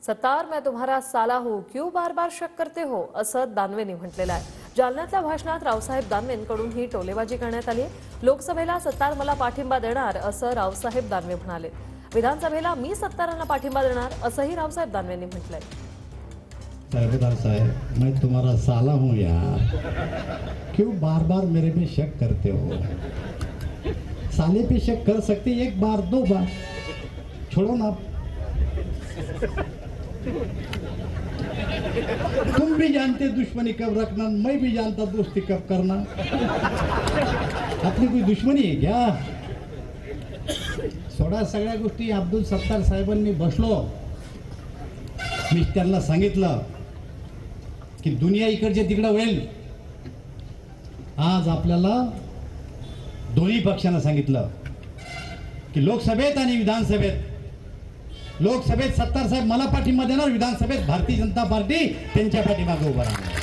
सत्तार मैं तुम्हारा साला हूं क्यों बार बार शक करते हो असं दानवेंनी म्हटलेलं आहे। जालन्यातल्या भाषणात रावसाहेब दानवेंकडून ही टोलेबाजी करण्यात आली। लोकसभेला सत्तार मला पाठिंबा देणार असं रावसाहेब दानवे म्हणाले। विधानसभेला मी सत्तारांना पाठिंबा देणार असंही रावसाहेब दानवेंनी म्हटलंय। साहेबदार साहब, मैं तुम्हारा साला हूं यार, क्यों बार बार मेरे पे शक करते हो? साले पे शक कर सकते एक बार दो बार, छोड़ो ना। तुम भी जानते दुश्मनी कब रखना, मैं भी जानता दोस्ती कब करना। अपनी कोई दुश्मनी है क्या? सोडा सगळ्या गोष्टी। अब्दुल सत्तार साहेबांनी बसलो, मी त्यांना सांगितलं की दुनिया इकडच्या तिकडे होईल। आज आपल्याला दोन्ही पक्षांना सांगितलं की लोकसभेत आणि विधानसभेत, लोकसभेत सत्तार साहेब मला पाठिंबा देणार, विधानसभेत भारतीय जनता पार्टी त्यांच्या पाठीमागे उभं राहणार।